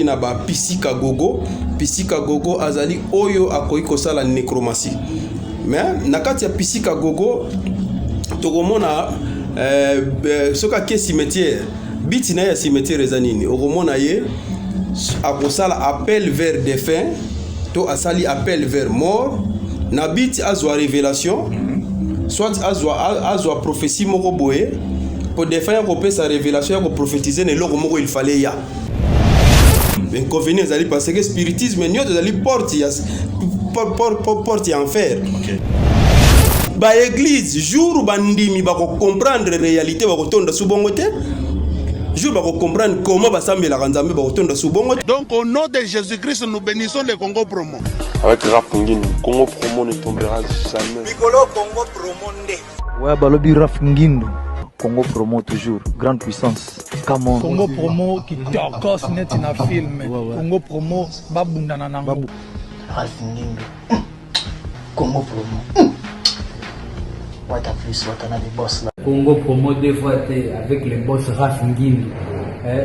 na ba pisika gogo azali oyo akoki kosala nécromancie. Mais nakati ya pisika gogo tokomona soka ke cimetière biti na ya cimetière ezanini okomona ye akosala appel vers défunt to asali appel vers mort na biti azwa révélation soit azwa prophétie moko boye pour défunt ko pesa révélation ko prophétiser ne loko moko il fallait ya inconvénient ezali parce que spiritisme nyoto ezali porte ya enfer. Okay. Ba église jour bandimi bako comprendre réalité bako tonda subongo te jour bako comprendre comment basambela kanzambe bako tonda subongo. Donc au nom de Jésus-Christ nous bénissons le Congo Promo. Avec Raf Ngindou, Congo Promo ne tombera jamais. Mikolo Congo Promo nde. Ouais, balobi Raf Ngindou, Congo Promo toujours, grande puissance. Come on. Congo Promo qui tokos net na film. Congo Promo babunda na nango. Raf Ngindou. Congo Promo. What a plus, what a boss là. Congo Promo deux fois avec le boss Raf Ngindou.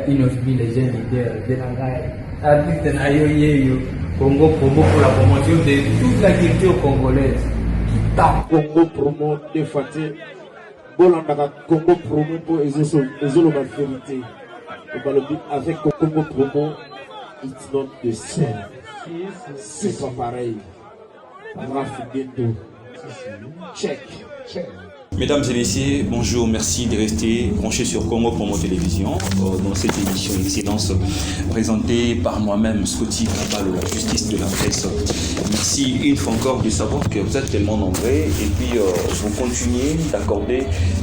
Il offre les jeunes leaders de la guerre. Artiste na yo. Congo Promo pour la promotion de toute la culture congolaise. Congo Promo deux fois Bolanda Congo Promo pour ezolo la vérité. Avec Congo Promo, it's not the same. C'est pas pareil. Raf Ngindou. Check. Mesdames et messieurs, bonjour, merci de rester branchés sur Congo Promo Télévision dans cette émission Excellence présentée par moi-même, Scotty Kabalo, la justice de la presse. Merci une fois encore de savoir que vous êtes tellement nombreux et puis vous continuez d'accorder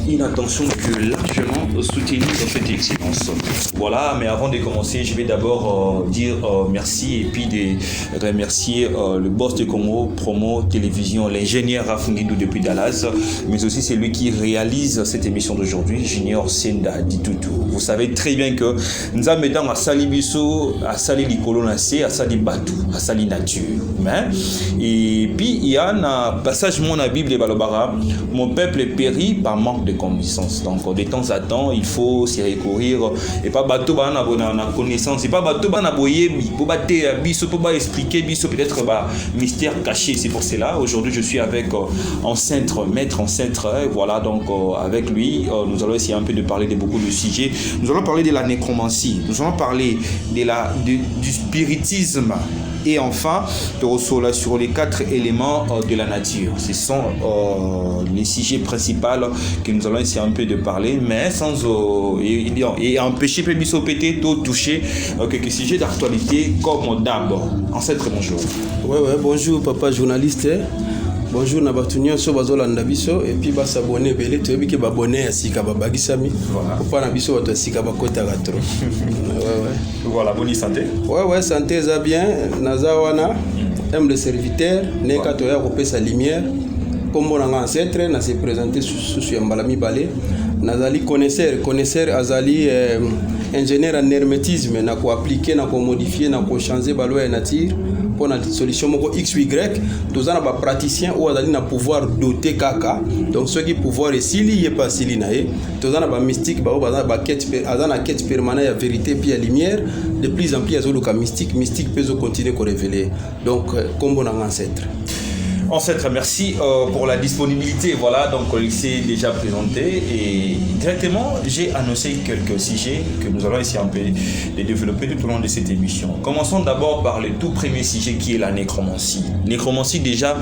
une attention que largement soutenue dans cette excellence. Voilà, mais avant de commencer, je vais d'abord dire merci et puis de remercier le boss de Congo Promo Télévision, l'ingénieur Raf Ngindou depuis Dallas, mais aussi c'est lui qui réalise cette émission d'aujourd'hui, Junior Senda Ditutu. Vous savez très bien que nous avons à Sali Bisso, à Sali Likolo Nassé, à Sali Batou, à Sali Nature. Et puis il y a un passage dans la Bible de Balobara, mon peuple périt par manque de connaissance. Donc de temps à temps, il faut s'y recourir et pas bateau bana connaissance, et pas bateau bana boyer, pour battre biso, pour expliquer biso peut-être mystère caché. C'est pour cela aujourd'hui je suis avec maître en centre. Voilà, donc avec lui, nous allons essayer un peu de parler de beaucoup de sujets. Nous allons parler de la nécromancie, nous allons parler du spiritisme et enfin sur les 4 éléments de la nature. Ce sont les sujets principaux que nous allons essayer un peu de parler, mais sans et empêcher Pébiso pété de toucher quelques sujets d'actualité comme d'abord. Ancêtre, bonjour. Ouais, bonjour papa journaliste. Bonjour na batunyo so bazolanda biso et puis basabonner belé to biki babonner ya sika babagisami voilà pour na biso bato sika bakota gatro ouais voilà bonne santé ouais santé za bien nazawana aime le serviteur ne ka to ya ko pesa lumière comme mon ancêtre na se présenter sous Mbalami Balé nazali connaisseur azali ingénieur en hermétisme na ko appliquer na ko modifier na ko changer ba loi nature pour la solution moko XY tous ana ba praticien ou azali na pouvoir doter kaka donc ceux qui pouvoir esili yé pas sili na ye tous ana ba mystique ba quête azana quête permanente ya vérité puis ya lumière de plus en plus azoluka mystique peut continuer ko révéler donc comme bon ancêtre. Ancêtre, merci pour la disponibilité. Voilà, donc il s'est déjà présenté et directement j'ai annoncé quelques sujets que nous allons essayer un peu de développer tout au long de cette émission. Commençons d'abord par le tout premier sujet qui est la nécromancie. Nécromancie déjà,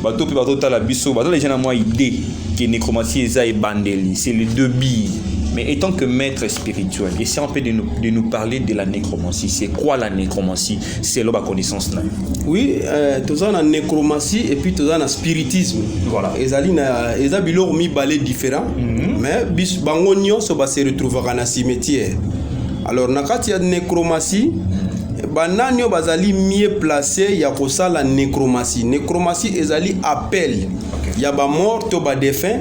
les gens ont moins idée que nécromancie est bandeli, c'est les deux billes. Mais étant que maître spirituel, essayons un peu de nous parler de la nécromancie. C'est quoi la nécromancie? C'est la connaissance là. Oui, tous en nécromancie et puis tous en spiritisme. Voilà. Ils ont bilor mi balé différent, mais bis bangonio so ba se retrouver dans cimetière. Alors nakati ya nécromancie, bananyo bazali mieux placé ya ko sala nécromancie. Nécromancie ezali appel. Ya ba mort to ba défunt.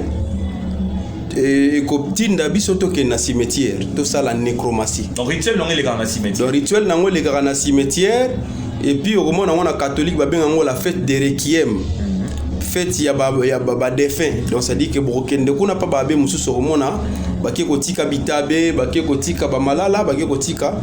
Et koptinda biso to ke na cimetière to ça la nécromancie. Donc rituel non les gars na cimetière. Le rituel nango les gars na cimetière et puis au moment on a catholique ba benga la fête de requiem. Fête ya ba défunt. Donc ça dit que brokende kuna pa ba be mususu au moment ba ke kotika bitabe ba ke kotika ba malala ba ke kotika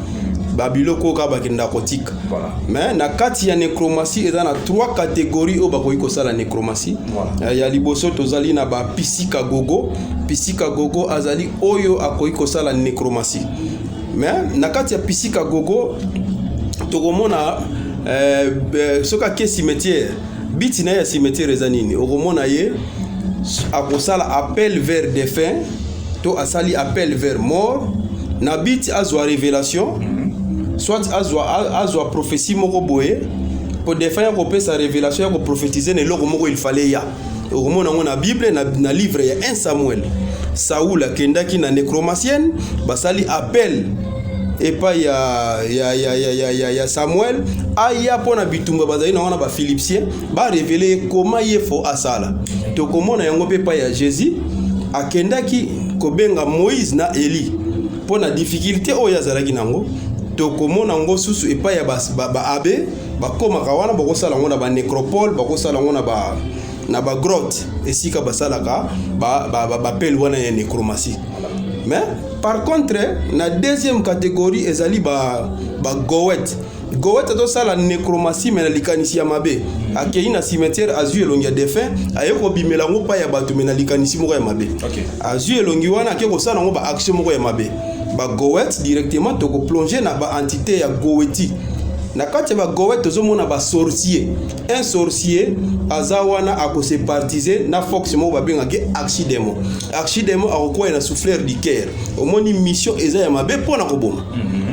babiloko ka bakenda kotika. Voilà. Mais na kati ya nécromancie eza na 3 catégories o bakoki kosala nécromancie. Voilà. Ya liboso tozali na ba pisika gogo. Pisika gogo azali oyo akoki kosala nécromancie. Mais na kati ya pisika gogo tokomona soka ke cimetière biti na ya cimetière eza nini okomona ye akosala appel vers défunt to asali appel vers mort na biti azwa révélation soit azwa prophétie moko boye po défunt ko pesa révélation ko prophétiser ne loko moko il fallait ya okomona ngo na bible na livre ya 1 Samuel Saoul akendaki na nécromancienne basali appel et pas ya Samuel aya pona bitumba bazali na wana ba philipsien ba révéler comment il faut asala to komona yango pe pa ya Jésus akendaki kobenga Moïse na Eli pona difficulté o ya zalaki nango to komona ngo susu et pas ya ba abe ba koma kawana ba kosala ngo na ba nécropole ba kosala ngo na ba grotte esika basalaka ba pel wana ya nécromancie. Mais par contre na deuxième catégorie ezali ba goet to sala nécromancie mais na likanisi ya mabe akei na cimetière azu elongi défunt ayeko bimela ngo pa ya bato mais na likanisi moko ya mabe. Azu elongi wana akeko sala ngo ba action moko ya mabe ba goet directement to ko plonger na ba entité ya goeti. Na kati ba goet tozomona ba sorcier. Un sorcier azawana akose partiser na fox mo ba benga ke accidemo. Accidemo akokuwa na souffleur du cœur. Omoni mission eza ya mabe pona koboma.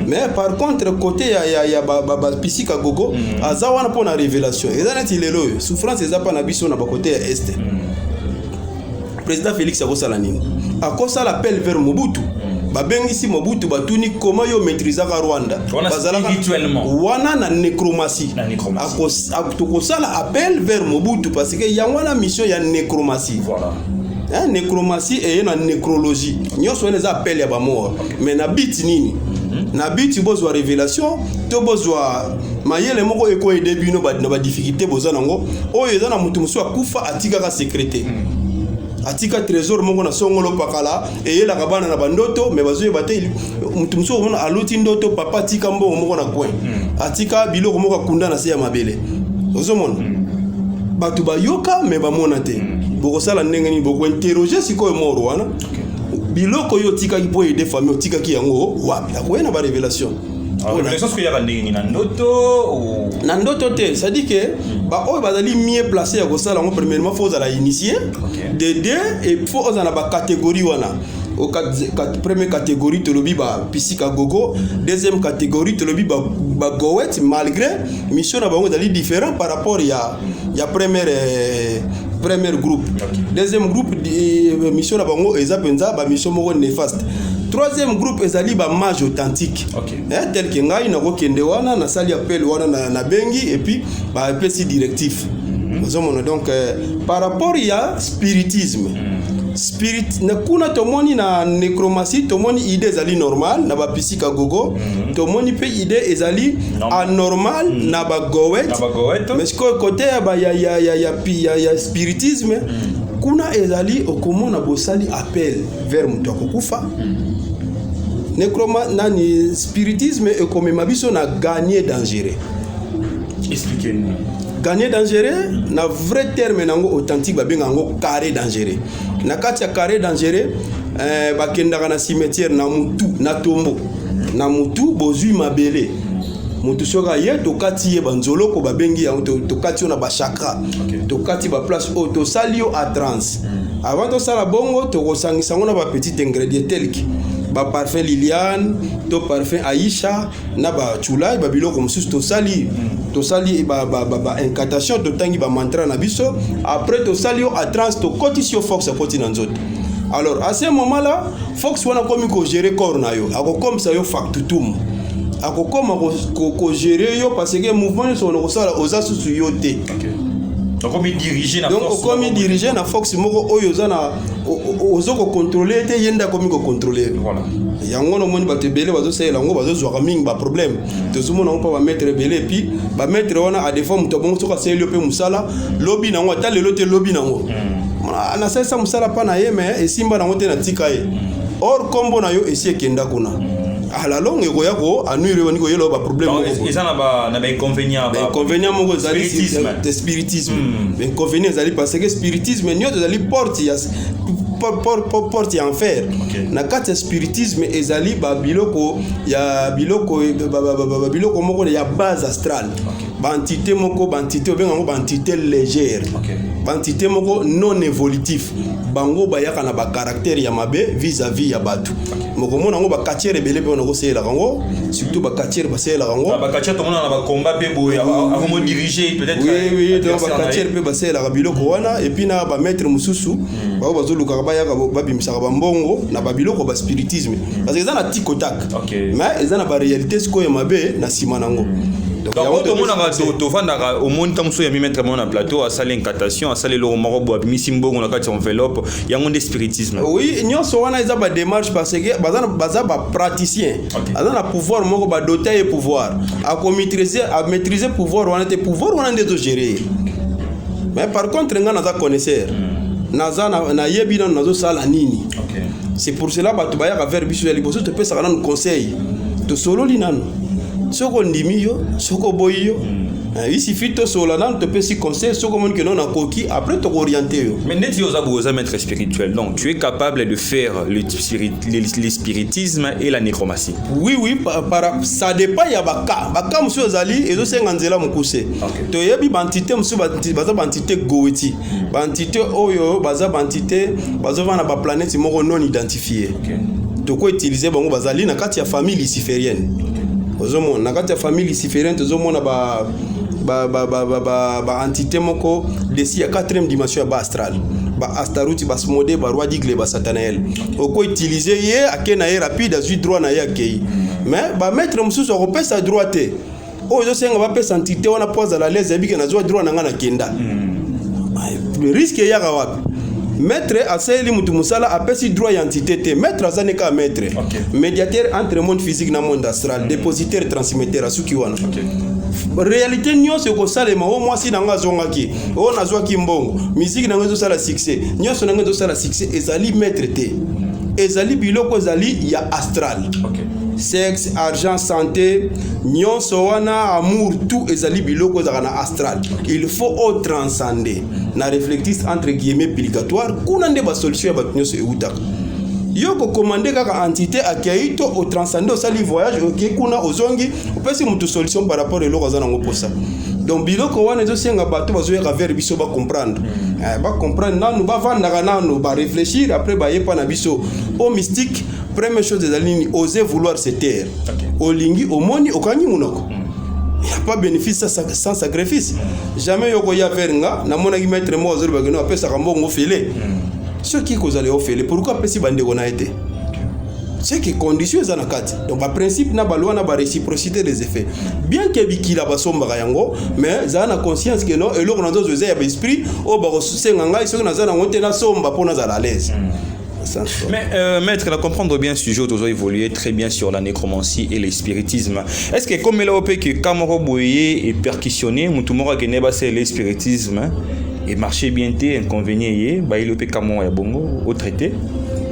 Mais par contre côté ya ba pisika gogo azawana pona révélation. Eza neti lelo souffrance eza pa na biso na ba côté ya est. Président Félix akosala nini? Akosala appel vers Mobutu. Babengisi Mobutu batuni comment yo maîtriser ka Rwanda spirituellement wana na nécromancie akosala appel vers Mobutu parce que yango na mission ya nécromancie. Voilà. Nécromancie et na nécrologie nyonso les appel ya ba mort mais na bit nini na bit bozwa révélation to bozwa mayele moko eko e début no ba difficulté bozana ngo oyo eza na mutu musu akufa atika ka secrétaire atika trésor moko na songolo pakala eyela kabana na bandoto me bazoye bate mutu muso mona aloti ndoto papa tika mbongo moko na coin atika biloko moko kunda na se ya mabele ozomona batu bayoka me bamona te bokosala ndenge ni boko interroger sikoyo moro wana biloko yo tika ki boye de famille tika ki yango wapi akoyena ba révélation. Révélation ce qu'il y a na ndoto te ça dit que ba oyo bazali mieux placé ya kosala ngo premièrement faut za la initier de deux et faut za na ba catégorie wana au première catégorie to lobi ba pisika gogo deuxième catégorie to lobi ba goet malgré mission na bango dali différent par rapport ya premier groupe. Deuxième groupe mission na bango eza penza ba mission moko néfaste. Troisième groupe ezali ba mage authentique. Tel que ngai na kokende wana na sali appel wana na bengi et puis ba pesi directif. Donc par rapport ya spiritisme spirit na kuna tomoni na nécromancie tomoni idée ezali normal na ba pisika gogo tomoni pe idée ezali anormal na ba goet mais côté ya spiritisme kuna ezali okomona bosali appel vers mutu akokufa nani spiritisme ekomema biso na gagner dangereux. Expliquez-nous. Gagner dangereux na vrai terme nango authentique babenga ngo carré dangereux. Na kati ya carré dangereux bakendaka na cimetière na mutu na tombo na mutu bozui mabele mutu soka ye tokati ye banzolo ko babengi ya tokati na ba chakra tokati ba place auto salio à trans avant to sala bongo to kosangisa ngona ba petit ingrédient tel que ba parfum Liliane to parfum Aïcha na ba chulai ba biloko mususu to sali ba incantation to tangi ba mantra na biso après to salio à trans to cotisio fox koti na nzoto. Alors à ce moment là fox wana komi ko gérer corps na yo ako comme ça yo factutum ako koma ko gérer yo parce que mouvement so no sala oza susu yo te. Donc comme diriger na fox moko oyo zana ozoko contrôler te yenda komi ko contrôler. Voilà. Yango no moni batebele bazo sala ngo bazo zwa mingi ba problème. Tozumona on pa ba mettre belé puis ba mettre wana à défaut muto bongo soka sala pe musala lobby nango ata lelo te lobby nango. Na sasa musala pa na ye mais esimba nango te na tika ye. Or kombo na yo esi ekenda kuna. à la longue ekoya ko anuire wani ko yelo ba problème ils en a na ba inconvénient moko zali spiritisme inconvénient zali parce que spiritisme nyoto zali porte ya enfer na kati ya spiritisme ezali ba biloko ya biloko biloko moko ya base astrale ba entité moko ba entité obenga ngo ba entité légère ba entité moko non évolutif bango bayaka na ba caractère ya mabe vis-à-vis ya batu moko mona ngo ba katiere belé pe on ko sela kango surtout ba katiere ba sela kango ba katiere to mona na ba combat pe boya a comment diriger peut-être oui donc ba katiere pe ba sela ka biloko wana et puis na ba maître mususu ba bazoluka ba yaka ba bimisaka ba mbongo na ba biloko ba spiritisme parce que ça na tikotak mais ça na ba réalité ce ko ya mabe na sima nango. Donc tout le monde a au monde tant que mettre mon plateau à salle incantation à salle le marobo misimbo on a quatre enveloppe il y a un de spiritisme. Oui nyonso wana eza ba démarche parce que baza ba praticien azana pouvoir moko ba doter et pouvoir à maîtriser pouvoir wana te pouvoir wana ndezo gérer mais par contre nga naza connaisseur naza na yebi na nazo sala nini c'est pour cela ba to ba ya vers biso ya liboso te pesa kana conseil to solo linano soko ndimi yo soko boyi yo il suffit de solo nan te pesi conseil soko mon que non a coquille après te orienter yo mais net yo za maître spirituel donc tu es capable de faire le spiritisme et la nécromancie. Oui ça dépend ya baka monsieur zali ezo senga nzela mukuse to yebi bantité monsieur baza bantité goeti bantité oyo baza bantité baza vana ba planète moko non identifiée to ko utiliser bango bazali na kati ya famille luciférienne ozomona na kati ya famille luciférienne ozomona ba entité moko desi ya 4e dimension ya ba astral ba astaruti ba smodé ba roi digle ba satanael oko utiliser ye akena ye rapide azui droit na ye akei mais ba maître mususu akopesa droite oyo senga ba pesa entité wana poza la leze bike na droit na ngana kenda le risque ya wapi maître aseli mutu musala apesi droit ya entité te maître azaneka maître médiateur entre monde physique na monde astral dépositaire transmetteur asuki wana réalité nyonso ko salema o mwasi nanga zongaki o nazwaki mbongo musique nanga zo sala succès nyonso nanga zo sala succès ezali maître te ezali biloko ezali ya astral sexe argent santé nyonso wana amour tout ezali biloko za na astral il faut au transcender na réflectis entre guillemets obligatoire kuna nde ba solution ya ba nyonso eutaka yo ko commander kaka entité akaito au transcender au sali voyage ok kuna ozongi opesi mutu solution par rapport eloko za nango posa donc biloko wana ezo senga bato bazoyaka vers biso ba comprendre nanu ba vandaka nanu ba réfléchir après ba yepa na biso au mystique. Première chose des alignes, oser vouloir se taire. Olingi, omoni, okanyi munoko. Il n'y a pas bénéfice sans sacrifice. Jamais yoko ya verenga, na mona ki maître mo ozori bageno apesa kambongo fele. Ce qui cause aller au fele, pourquoi pesi bande gona été? C'est que conditions za kati. Donc par principe na ba loi na ba réciprocité des effets. Bien que bikila ba somba yango, mais za na conscience que non eloko na zo ya esprit o ba kosenga ngai so na za na ngote na somba pona za la l'aise. Mais maître, à comprendre bien ce sujet, tu as évolué très bien sur la nécromancie et le spiritisme. Est-ce que comme il a opé que Kamoro Boye est percussionné, Moutoumora Geneba c'est le spiritisme et marché bien té inconvénient, bah il opé Kamoro et Bongo au traité.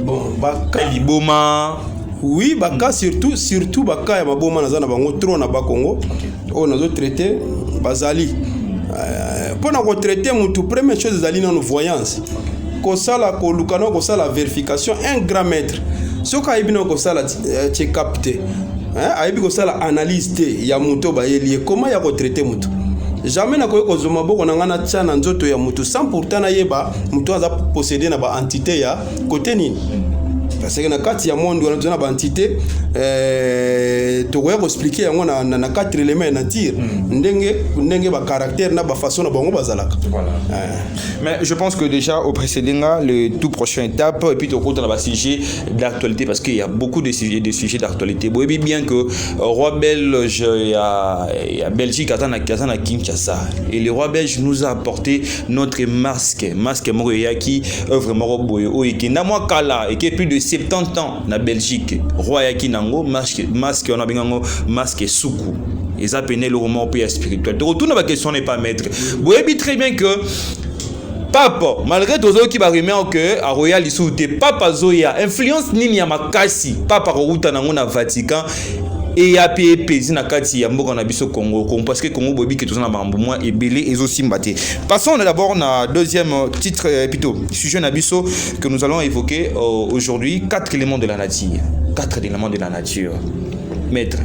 Bon, bah Liboma. Oui, baka surtout baka ya maboma na zana bango trop na Bakongo. On a traité bazali. Pour na traiter mutu première chose zali na voyance. Kosala kolukano kosala vérification un grand maître soka ibino kosala check capté aibi kosala analyse te ya muto ba yelie comment ya ko traiter muto jamais na ko kozoma boko na ngana tchana nzoto ya muto sans pourtant na yeba muto aza posséder na ba entité ya côté nini parce que na kati ya monde wana tuna ba entité to ko expliquer yango na 4 éléments na tir ndenge ba caractère na ba façon na bango bazalaka. Voilà. Mais je pense que déjà au précédent le tout prochaine étape et puis au côté dans le sujet d'actualité parce qu'il y a beaucoup de sujets d'actualité. Bon et bien que roi belge il y a Belgique atana Kinshasa et le roi belge nous a apporté notre masque Moroyaki œuvre Moroboyo et qui na moi kala et qui est plus de 70 ans na Belgique roi yaki nango masque on a bien masque soukou et ça peine le roman pays spirituel. De retour à la question n'est pas maître. Vous voyez très bien que papa malgré tozo ki ba rumeur que a royal isoute papa zoya influence nini ya makasi papa rokuta nango na Vatican et ya PP zina kati ya mboka na biso Congo parce que Congo bobi que tozana mambo moi ebelé ezo simbate. Passons d'abord na deuxième titre plutôt sujet na biso que nous allons évoquer aujourd'hui, 4 éléments de la nature. 4 éléments de la nature. Maître.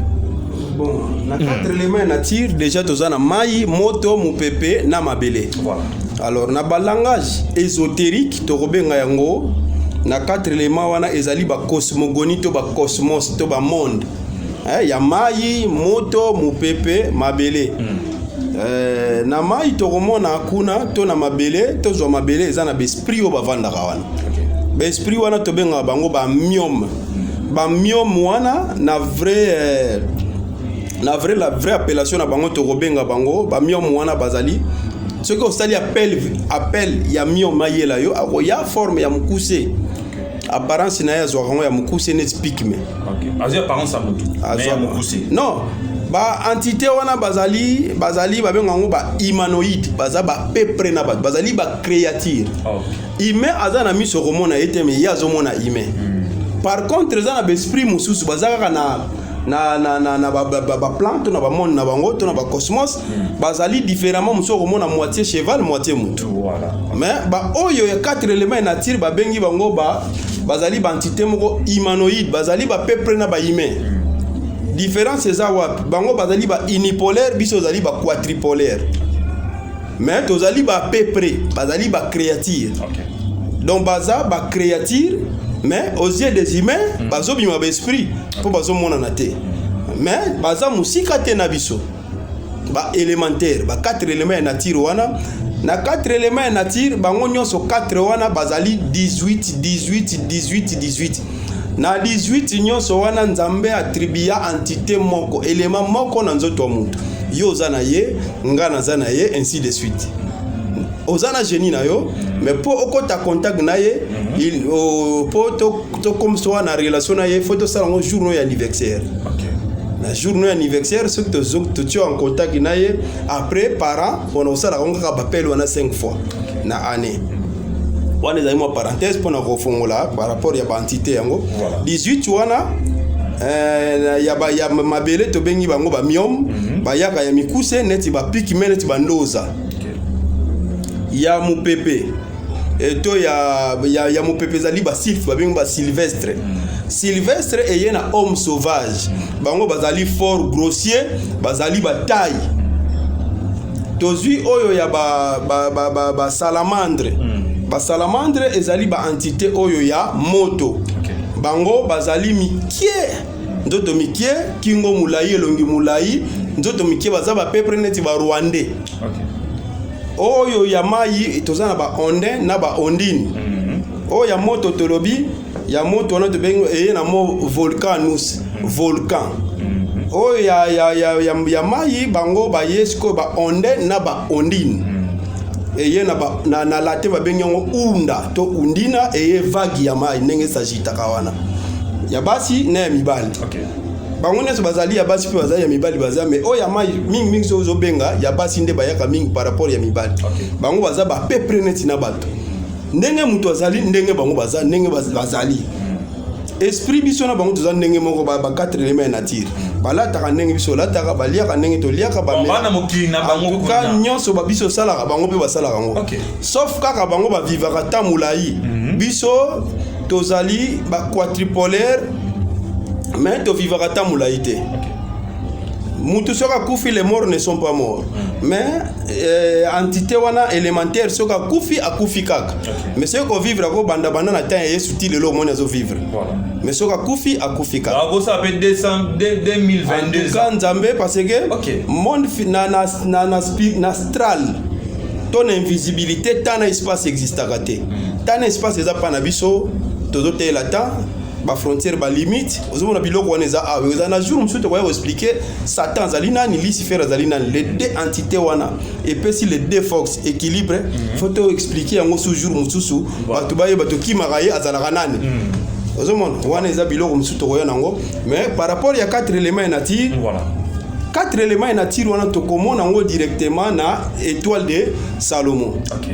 Bon, na 4 éléments de la nature déjà tozana mai, moto, mupepe na mabele. Voilà. Alors na ba langage ésotérique to robenga yango na 4 éléments wana ezali ba cosmogonie to ba cosmos to ba monde. Ya mai, moto, mupepe, mabele. Na mai tokomona kuna to na mabele to zo mabele eza na besprit o bavanda wana. Besprit wana to benga bango ba myome. Ba myome wana na la vraie appellation na bango to robenga bango ba myome wana bazali ce que ostali appel ya myome yela yo ya forme ya mukuse. Apparence na ya zo ya mukuse ne speak me. OK. Azia apparence à mutu. Azia mukuse. Non. Ba entité wana bazali ba bengango ba humanoïde, baza ba pepre na bazali ba créature. Okay. Ime azana miso komona ete me yazo mona ime. Par contre za na esprit mususu bazaka na ba plante na ba monde na bango to na ba cosmos bazali différemment muso komona moitié cheval moitié mutu. Voilà. Mais ba oyo ya 4 éléments nature ba bengi bango bazali ba entité moko humanoïde, bazali ba pepre na ba ime. Différence eza wapi bango bazali ba unipolaire biso zali ba quadripolaire mais tozali ba pepre bazali ba créature. Okay. Donc baza ba créature mais aux yeux des humains bazo bima ba esprit pour bazo mona na te mais baza musika te na biso ba élémentaire ba 4 éléments nature wana na 4 éléments nature bango nyonso 4 wana bazali 18 na 18 nyonso wana nzambe atribua entité moko élément moko na nzoto wa mutu yo zana ye ngana zana ye ainsi de suite ozana génie na yo mais pour okota contact na ye il pour to comme soit na relation na ye faut to ça un jour no anniversaire. OK. Na journée anniversaire ce que tu en contact na ye après parents on ça la on ka appel wana 5 fois na année. Wana za mo parenthèse pour na kofongola par rapport ya ba entité yango 18 wana ya mabele to bengi bango ba myom ba yaka ya mikuse neti ba piki meneti ba ndoza ya mupepe eto ya mupepe zali ba sylphe ba bengi ba sylvestre sylvestre eye na homme sauvage bango bazali fort grossier bazali ba taille tozui oyo ya ba salamandre ba salamandre ezali ba entité oyo ya moto. Okay. Bango bazali mikie ndoto mikie kingo mulai elongi mulai ndoto mikie baza ba pepre neti ba rwandais. Okay. Oyo ya mai tozana ba ondin na ba ondine. Oyo ya moto tolobi ya moto na to bengo na mo volcanus volcan. Oyo ya mai bango ba yesko ba ondin na ba ondine. Eye na latin ba benyango unda to undina eye vague ya mai ndenge sagita kawana ya basi na ya mibali. Okay. Bango neso bazali ya basi pe bazali ya mibali baza mais o ya mai mingi so zo benga ya basi nde bayaka mingi par rapport ya mibali. Okay. Bango baza ba pepre neti na bato ndenge mutu azali ndenge bango baza ndenge bazali esprit biso na bango toza ndenge moko ba 4 éléments nature balata ndenge biso lataka baliaka ndenge to liaka ba bana mokina bango ka nyonso ba biso sala bango pe basala bango. Okay. Sauf kaka bango ba vivaka ta mulai biso tozali ba quadripolaire mais to vivaka ta mulai te. Okay. Mutu soka kufi les morts ne sont pas morts. Mais entité wana élémentaire soka kufi akufi kaka. Okay. Mais ce ko vivre ko banda na temps yesu ti lelo mona zo vivre. Voilà. Mais soka kufi akufi kaka. Alors ça peut décembre 2022. Quand nzambe parce que okay. Monde na astral ton invisibilité tant espace existe à côté. Tant espace eza pa na biso tozote la temps ba frontière ba limite ozomona biloko wana eza awe eza jour musu to ko expliquer Satan zalina ni Lucifer zalina les deux entités wana et puis si les deux forces équilibre faut to expliquer yango sous jour mususu batu baye batu kimaraye azalaka nani ozomona wana eza biloko musu to ko yango mais par rapport ya 4 éléments nature voilà 4 éléments nature wana to komona ngo directement na étoile de Salomon. OK.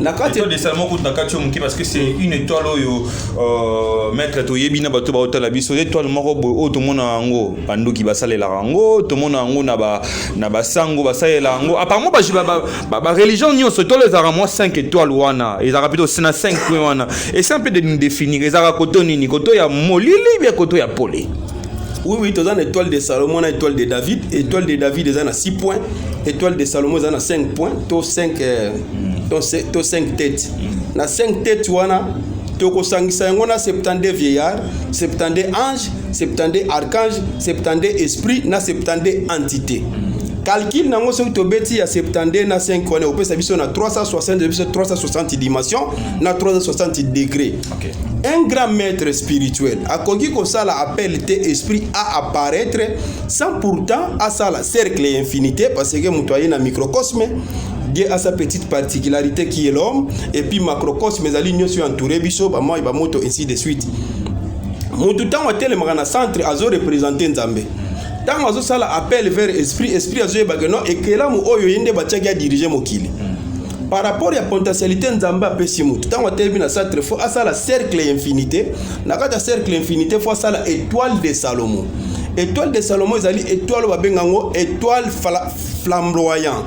na kati étoile de Salomon ko na kati moki parce que c'est une étoile oyo maître toyebi na bato ba otala biso étoile moko o to mona ngo banduki basalela ngo to mona ngo na ba sango basalela ngo apparemment ba religion nyonso to les ara moi 5 étoiles wana ils ara plutôt 5 points wana et c'est un peu de nous définir les ara koto nini koto ya molili bien koto ya pole. Oui, tu as une étoile de Salomon, une étoile de David. Étoile de David, ils ont 6 points. Étoile de Salomon, ils ont 5 points. Tu as 5 têtes. Dans 5 têtes, tu as 72 vieillards, 72 anges, 72 archanges, 72 esprits, 72 entités. Calcul nango so to beti ya 72 na 5 on peut sabiso na 360 dimensions na 360 degrés. Okay. Un grand maître spirituel a kogi ko sala appelle tes esprits à apparaître sans pourtant à sala cercle infinité parce que mutoye na microcosme Dieu a sa petite particularité qui est l'homme et puis macrocosme les lignes sont entourées biso ba moi ba moto ainsi de suite. Mutu tango tele magana centre azo représenter Nzambe. Tant azo sala appel vers esprit azo bageno et que là mu oyo yende bachaki a diriger mokili. Par rapport à la potentialité Nzambe apesi mutu tant watebi na centre faut asala cercle infinité na kata cercle infinité faut asala étoile de Salomon. Étoile de Salomon ezali étoile babengango étoile flamboyant.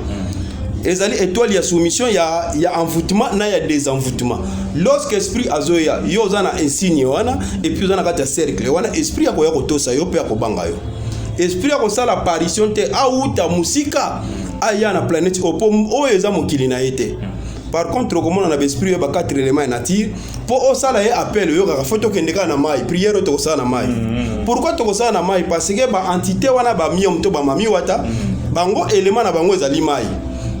Ezali étoile ya soumission ya envoûtement na ya désenvoûtement. Lorsque esprit azoya yo zana insigne wana et puis zana kata cercle wana esprit akoya kotosa yo pe akobanga yo. Esprit akosala apparition te auta musika aya na planète opom oyeza mokili na été. Par contre comme on a l'esprit ba 4 éléments nature pour osala ye appel yo kaka photo kendeka na mai prière to osala na mai. Pourquoi to osala na mai parce que ba entité wana ba miom to ba mami wata bango élément na bango ezali mai.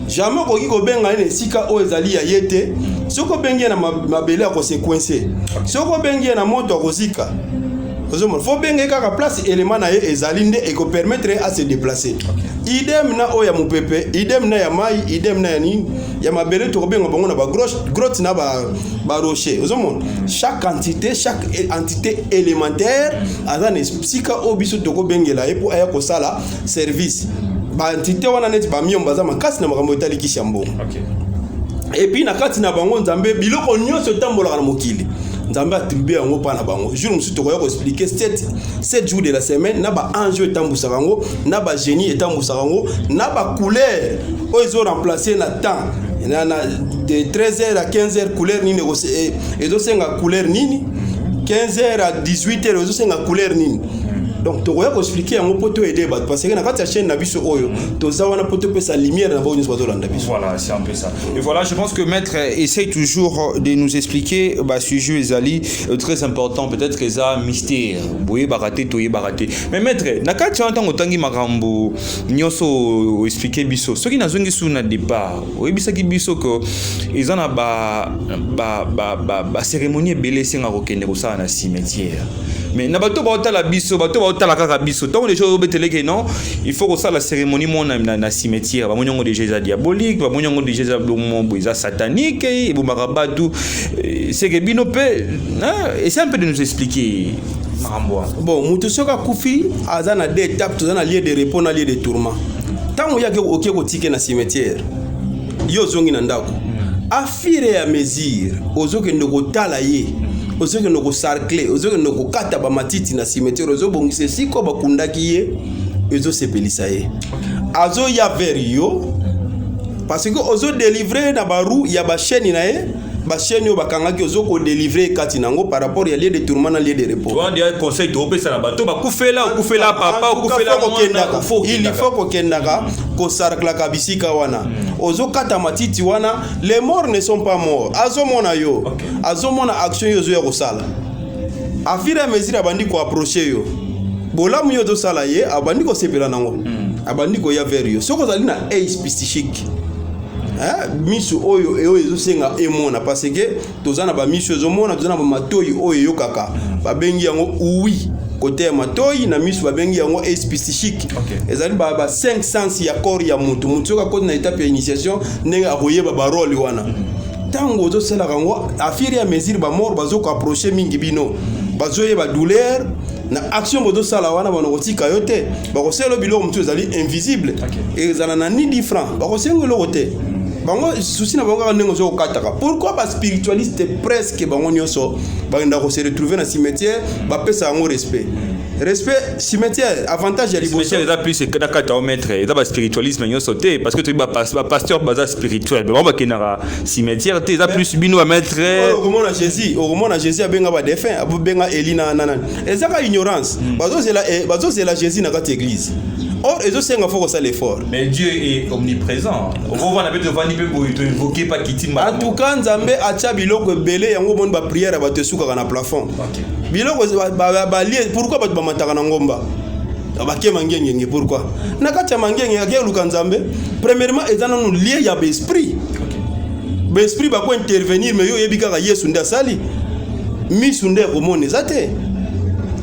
Jamais koki ko benga ne sika o ezali ya yete soko bengi na mabele ko se coincer. Soko bengi na moto ko zika. Il faut bien que place élément na ezalinde et ko permettre à se déplacer. Okay. Idem na o ya mupepe, idem na ya mai, idem na ya nini, ya mabele to benga bango na ba grotte na ba rocher. Chaque entité élémentaire azana sika obiso to ko bengela e pour aya ko sala service. Ba entité wana net ba miomba za makasi na makambo etali kishambo. Okay. Et puis na kati na bango Nzambe biloko nyonso tambola na mokili. Nzambe attribué yango pa na bango. Jour musu to ko expliquer 7 jours de la semaine na ba ange etambusa bango, na ba génie etambusa bango, na ba couleur o ils ont remplacé na temps. Na de 13h à 15h couleur nini et do senga couleur nini 15h à 18h do senga couleur nini. Donc tu vas expliquer un peu tout aider parce que na kati chaîne na biso oyo to za wana poto pe sa lumière na ba nyonso bazolanda biso. Voilà, c'est un peu ça. Et voilà, je pense que maître essaye toujours de nous expliquer sujet ezali très important peut-être que ça mystère. Boye baraté toye baraté. Mais maître, na kati ntango tangi makambo nyonso expliquer biso. Soki nazongi su na départ, oyebisa ki biso ko ezana ba cérémonie belé senga kokende ko sa na cimetière. Mais na bato ba otala biso bato ba otala kaka biso tant les choses obetele non il faut que ça la cérémonie mon na cimetière ba moniongo déjà diabolique ba moniongo déjà boza satanique et bo marabatu c'est que bino pe et c'est un peu de nous expliquer marambo. Bon mutu soka kufi azana deux étapes tozana lieu de repos na lieu de tourment tant yake oké ko tike na cimetière yo zongi na ndako a fur et à mesure ozoke ndoko tala ye ozoke ndoko sarcler ozoke ndoko kata ba matiti na cimetière ozobongise siko bakundaki ye ezo sepelisa ye azo ya vers yo parce que ozo délivrer na baru ya ba chaîne na ye ba chaîne yo bakangaki ozo ko délivrer kati nango par rapport ya lieu de tourment na lieu de repos. Tu vois des conseils to pesa na bato ba kufela papa kufela il faut ko kendaka ko sarcler ka bisika wana ozo kata matiti wana les morts ne sont pas morts azo mona yo azo mona action yo zo ya ko sala a fur et à mesure abandi ko approcher yo bolamu yo do sala ye abandi ko sepela nango abandi ko ya vers yo soko zali na ace psychique misu oyo ezo senga emona parce que tozana ba misu ezo mona tozana ba matoyi oyo yo kaka ba bengi yango oui côté ya matoyi na misu ba bengi yango ace psychique ezali ba 5 sens ya corps ya mutu ka côté na étape ya initiation ndenge akoyeba ba role wana tango zo sala kango a fur et à mesure ba mort bazo ko approcher mingi bino bazo yeba douleur na action bodo sala wana bana kotika yote ba ko selo bilo mutu ezali invisible et ezala na ni 10 francs ba ko sengo lo côté bango souci na bango ndenge zo kataka. Pourquoi ba spiritualiste presque bango nyoso ba ndako se retrouver na cimetière ba pesa ngo respect. Respect cimetière avantage ya liboso. Cimetière est plus que d'accord maître, et ça ba spiritualisme nyo sauté parce que tu ba pasteur baza spirituel. Mais on va kenara cimetière tu ça plus bino à mettre au moment na Jésus abenga ba défunt, abenga Elina nana. Et ça ka ignorance. Bazo c'est la Jésus na ka église. Or, ils ont fait ça l'effort. Mais Dieu est omniprésent. On va invoquer pas Kitim. En tout cas, Nzambe a biloko belé yango bon ba prière ba te suka na plafond. OK. Biloko ba lié pourquoi ba mataka na ngomba? Ba ke mangenge pourquoi? Na kacha mangenge ya ke luka Nzambe. Premièrement, ezana nous lié ya ba esprit. Ba esprit ba ko intervenir mais yo yebika ka Yesu nda sali. Mi sunde ko mone zate.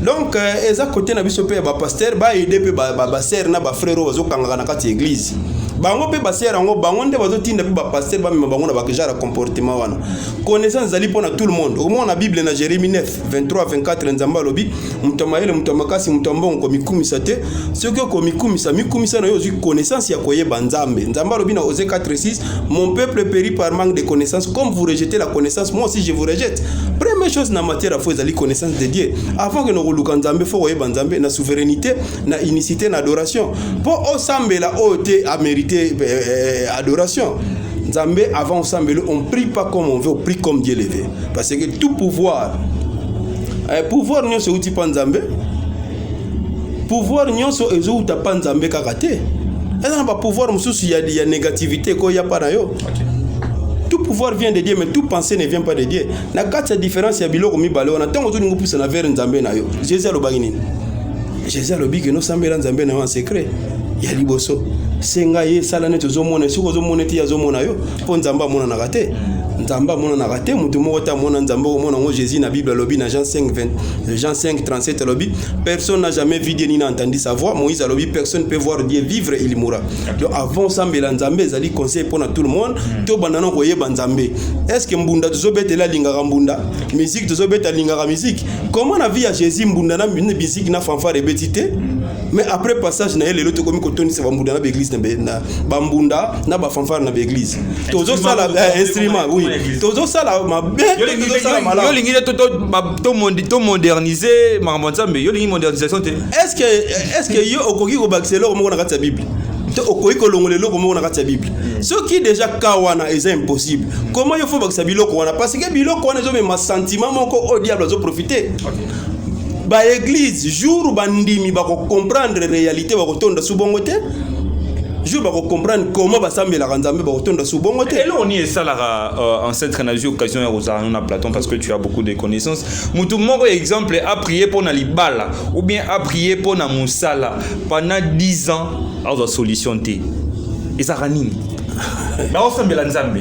Donc eza côté na biso pe ba pasteur ba aider pe ba sœur na ba frère bazo kangaka na kati église bango pe ba sœur ngo bango nde bazo tinda pe ba pasteur ba mema bango na ba kejara comportement wana connaissance zali pona tout le monde au moins na Bible na Jérémie 9 23 24 nzamba lobi mutamaele mutamakasi mutambongo komikumisa te soko komikumisa mikumisa na yo zu connaissance ya koyeba nzambe nzamba lobi na Osée 4:6 mon peuple périt par manque de connaissance comme vous rejetez la connaissance moi aussi je vous rejette. Première chose na matière à faut zali connaissance de Dieu avant que nous Nzambe faut koyeba Nzambe na souveraineté na unicité na adoration pour osambela ote a mérité adoration Nzambe avant osambela on prie pas comme on veut on prie comme Dieu le veut parce que tout pouvoir nyonso uti pa Nzambe pouvoir nyonso ezo uta pa Nzambe kakate eza na pouvoir mususu ya négativité ko ya pa na yo. Tout pouvoir vient de Dieu, mais toute pensée ne vient pas de Dieu. Na kati ya différence ya biloko mibale wana tango to ningo pusa na vers Nzambe na yo. Jésus alobangi nini? Jésus alobi que no sambela Nzambe na en secret. Ya liboso. Senga ye sala neto zo mona suko zo mona ti ya zo mona yo. Po Nzamba mona na kate. Nzamba mona na kate mutu moko ta mona Nzamba mona ngo Jésus na Bible alobi na Jean 5:37 alobi personne n'a jamais vu Dieu ni n'a entendu sa voix. Moïse alobi personne peut voir Dieu vivre il mourra. Donc avant sambela Nzambe zali conseil pour tout le monde to bandana ko yeba Nzambe. Est-ce que mbunda zo betela lingaka mbunda musique zo betela lingaka musique comment na vie ya Jésus mbunda na musique na fanfare betité mais après passage na ele loto komi ko toni se mbunda na église na bambunda na ba fanfare na église tozo sala instrument oui tozo sala mabe yo lingi to moderniser makambo Nzambe yo lingi modernisation te est-ce que yo okoki ko baxelo ko na kati ya Bible to okoki ko longolelo ko na kati ya Bible ce qui déjà kawana est impossible comment il faut bakisa biloko wana parce que biloko wana zo me sentiment moko au diable zo profiter ba église jour bandimi ba ko comprendre réalité ba ko tonda subongo te jour ba ko comprendre comment ba sambela Nzambe ba ko tonda subongo te. Et là on y est ça la en cette occasion ya Rosario na Platon parce que tu as beaucoup de connaissances mutu moko exemple a prié pour na libala ou bien a prié pour na musala pendant 10 ans a une solution te et ça ranini.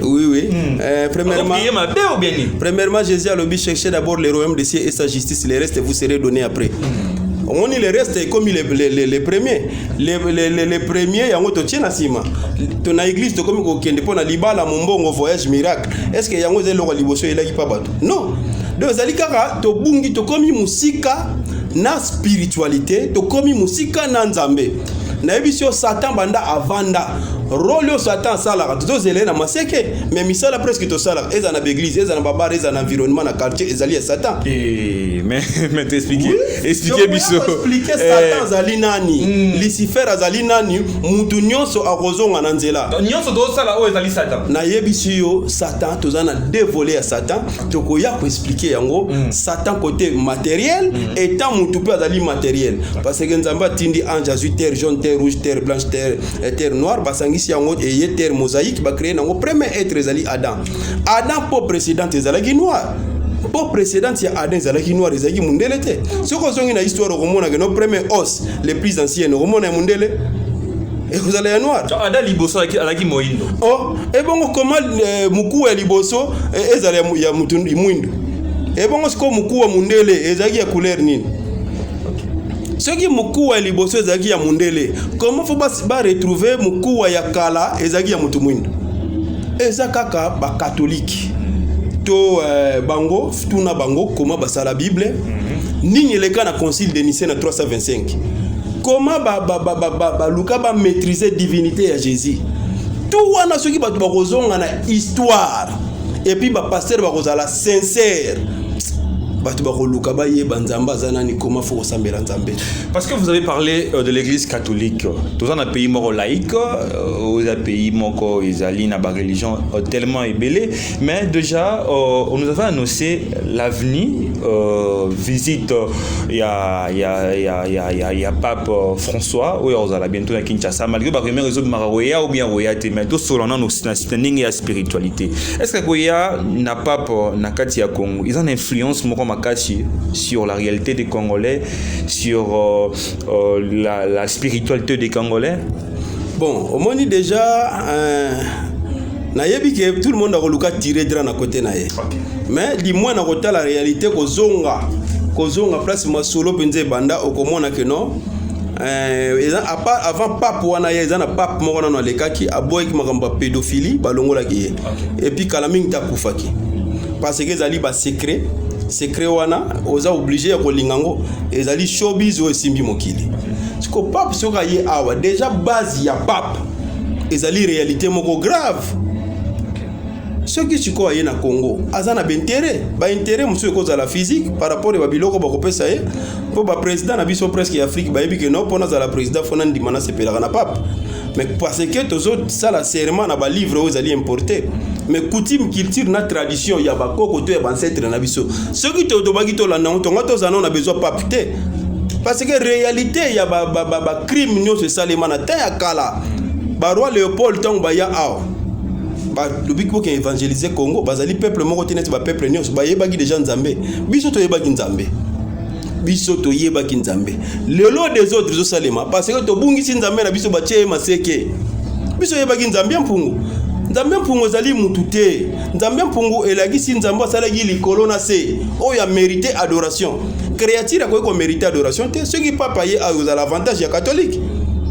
Oui. Premièrement, Jésus a le but chercher d'abord le royaume des cieux et sa justice, le reste vous serez donné après. On dit le reste comme les premiers. Les premiers, yango to tient asima. Ton église to comme ko kende pona libala mombongo voyage miracle. Est-ce que yango zelo ko liboso elaki pa bato? Non. Donc zalikaka to bungi to komi musika na spiritualité, to komi musika na Nzambe. Na ebisio Satan banda avanda rôle au Satan sala to zele na maseke mais misala presque to sala eza na église eza na babar eza na environnement na quartier ezali ya Satan mais t'expliquer biso expliquer Satan zali nani Lucifer azali nani mutu nyonso akozonga na nzela nyonso to sala o ezali Satan na yebisio Satan to zana dévoiler ya Satan to ko ya ko expliquer yango Satan côté matériel étant mutu pe azali matériel parce que Nzamba tindi ange azui terre jaune terre rouge terre blanche terre noire basangi si yango et terre mosaïque ba créer nango premier être ezali Adam pour précédent ezalaki noir pour précédent ya Adam ezalaki noir ezalaki mundele te soko zongi na histoire romona que nos premiers os les plus anciens romona mundele et vous allez à noir Adam liboso alaki moindo et bon comment muku ya liboso ezali ya mutundu muindo et bon siko muku wa mundele ezalaki ya couleur nini. Ce qui mukuwa liboso ezaki ya mundele comment faut ba retrouver mukuwa ya kala ezaki ya mutu mwindo eza kaka ba catholique to bango tuna bango comment basala Bible nini leka na concile de Nicée na 325 comment ba luka ba maîtriser divinité ya Jésus tout wana soki bato bakozonga na histoire et puis ba pasteur bakozala sincère bato bakoluka bayeba nzambe azanani comment faut sambela nzambe. Parce que vous avez parlé de l'église catholique, tous un pays mort laïque, aux pays mort ils na ba religion tellement ébélé, mais déjà on nous avait annoncé l'avenir visite il y a pape François où on va bientôt à Kinshasa malgré ba premier réseau de Mararoya ou bien Royauté mais tout selon nos standing et spiritualité. Est-ce que Goya n'a pas na kati ya Congo, ils ont une influence Makachi sur la réalité des Congolais, sur la spiritualité des Congolais? Bon, au moins déjà, que tout le monde a voulu tirer de la côté naïe. Mais dis-moi na côté la réalité kozonga place moi solo penze banda au komona que non. Avant pape wana ya ezana pape moko na leka ki aboy ki makamba pédophilie balongola ki et puis kalaming ta kufaki parce que zali ba secret wana oza obligé ya kolingango ezali showbiz o simbi mokili siko pape soka ye awa déjà base ya pape ezali réalité moko grave ce qui siko ye na Congo azana ba intérêt musu ko za la physique par rapport à babiloko ba kopesa ye po ba président na biso presque Afrique ba yebi que non pona za la président fona ndimana sepelaka na pape mais parce que tozo ça la serment na ba livre aux ali importer mais coutume culture na tradition ya ba koko to ya ancêtre na biso ce qui to bagi to la na to ngato za na besoin pape te parce que réalité ya ba crime nyo se salema na ta ya kala ba roi Léopold tong ba ya aw ba lubiko ke évangéliser Congo bazali peuple moko tenet ba peuple nyo ba yebagi déjà nzambe biso to yebagi nzambe biso to yebaki nzambe lelo des autres zo salema parce que to bungisi nzambe na biso batie maseke biso yebaki nzambe mpungu zali mutute nzambe mpungu elagisi nzambe salagi likolo na se o ya mériter adoration créature ko mériter adoration te ce qui papa ye a l'avantage ya catholique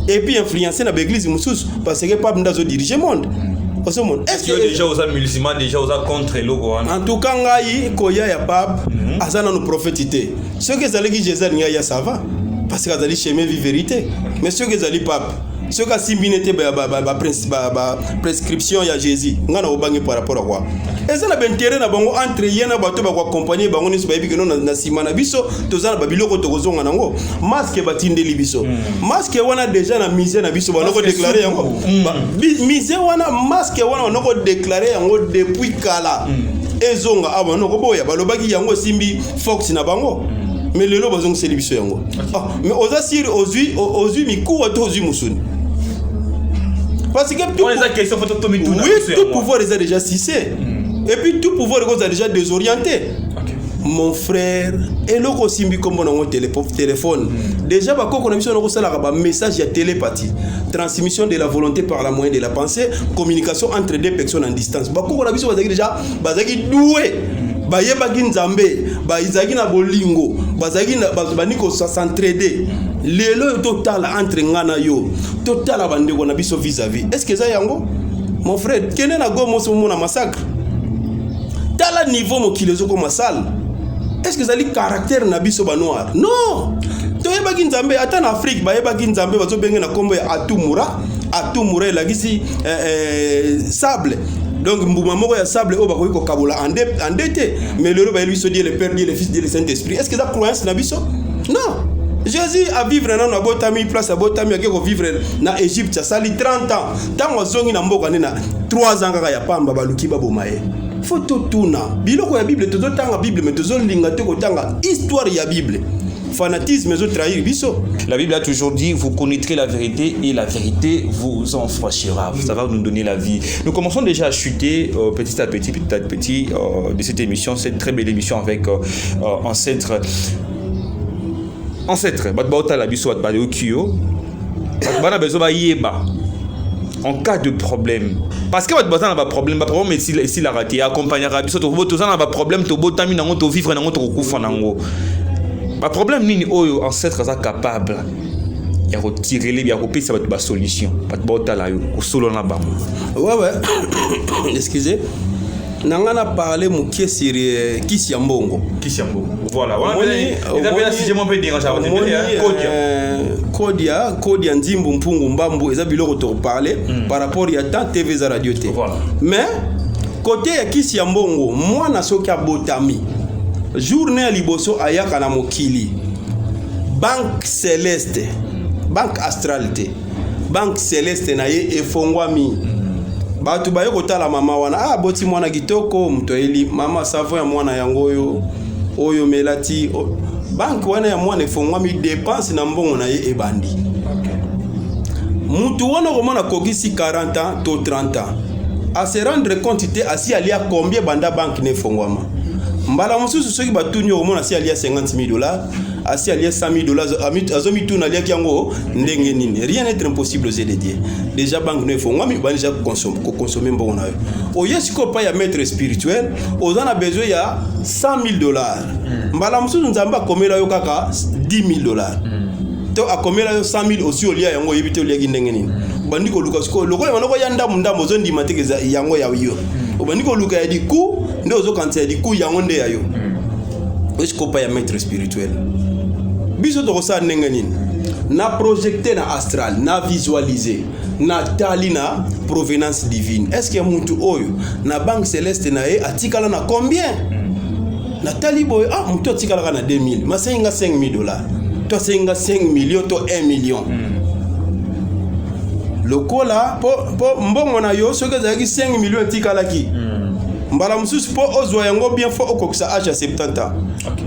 et puis influencer na l'église mususu parce que pape ndazo diriger monde. Est-ce que déjà aux musulmans déjà aux contre logo en tout cas ngai koya ya pape azana no prophétité ce que zalaki Jésus ngai ya ça va parce que azali chemin vie vérité mais ce que zali pape ce que simbinete ba prescription ya Jésus ngana obangi par rapport à quoi ezana bentere na bango entre yena bato ba accompagner bango ni bayebi que non na simana biso tozana babiloko tokozonga nango masque batindeli biso masque wana déjà na mise na biso banoko déclarer yango mise wana masque wana banoko déclarer yango depuis kala ezonga abanoko boya balobaki yango simbi fox na bango mais lelo bazonga selibiso yango mais oza sir ozui mikuwa to ozui musuni parce que tout pouvoir est déjà cissé et puis tout pouvoir est déjà désorienté. Mon frère et loko simbi comme on téléphone déjà ba ko connexion no sala ba message ya télépathie transmission de la volonté par la moyen de la pensée communication entre deux personnes en distance ba ko na biso bazaki déjà bazaki doué ba yebaki nzambe ba izaki na bolingo bazaki na baniko s'entraider lelo total entre ngana yo total bandeko na biso vis-à-vis est-ce que ça yango mon frère kene na gomo so mona massacre tala niveau mokilezo ko masal est-ce que ça li caractère na biso ba noir non to yebaki nzambe ata na Afrique ba yebaki nzambe bazo benge na kombo ya atumura la gisi sable donc mbuma moko ya sable o bakoki ko kabola endetté mais le ba lui so dit le père dit le fils dit le Saint-Esprit est-ce que ça croyance na biso non Jésus a vivre na botami place a botami a ko vivre na Égypte ça sali 30 ans tango zongi na mboka na 3 ans kaka ya pamba baluki babomaye faut tuna biloko ya Bible tozo tanga Bible mais tozo linga te ko tanga histoire ya Bible fanatisme et trahir biso. La Bible a toujours dit vous connaîtrez la vérité et la vérité vous en franchira. Ça va nous donner la vie. Nous commençons déjà à chuter petit à petit de cette émission, cette très belle émission avec ancêtre batbauta la biso batba de okio batbana bezo ba yeba en cas de problème parce que batbauta na ba problème mais si la raté accompagner biso to boto na ba problème to botami nango to vivre nango to kufa nango ba problème nini oyo ancêtre za capable ya retirer les ya kopesa ba solution batbauta la yo ko solo na bango excusez nangana parler mukie sur Kisiambongo Voilà, Kodia Nzimbu Mpungu Mbambu eza biloko to parler par rapport ya tant TV za radio te. Voilà. Mais côté ya kisi ya mbongo mwana soki abotami journée ya liboso ayaka na mokili Banque Céleste, Banque Astralité, Banque Céleste na ye efongwami. Batu baye kotala mama wana boti mwana kitoko mtoeli mama savo ya mwana yango oyo melati banque wana ya mwana efongwami dépense na mbongo na ye ebandi. Mutu wana komona kokisi 40 ans to 30 ans a se rendre compte te asi alia combien banda banque ne fongwama. Mbala mususu soki batuni komona asi alia $50,000, asi alia $100,000 azomi tuna alia kiango ndenge nini. Rien n'est impossible aux Dieu. Déjà banque ne fongwami ba déjà consommer mbongo na yo. Oyesiko pa ya maître spirituel, ozana besoin ya $100,000. Mbala mususu nzamba komela yo kaka $10,000. To akomela yo 100,000 aussi olia yango yebite olia kindenge nini. Bandiko luka siko lokola manoko ya ndamu ozondi matekeza yango ya yo. Bandiko luka ya diku nde ozo kantia diku yango nde ya yo. Esiko pa ya maître spirituel. Biso to kosa ndenge nini. Na projecter na astral, na visualiser, na tali na provenance divine. Est-ce que muntu oyo na banque céleste na e atikala na combien? Na tali boy muntu atikala na 2,000, masenga $5,000. Toi c'est 5 millions, toi 1 million. Le cola, pour mbongo na yo, ce que ça 5 millions tikalaki. Mbala mususu po ozwa yango bien fort okokisa âge à 70 ans.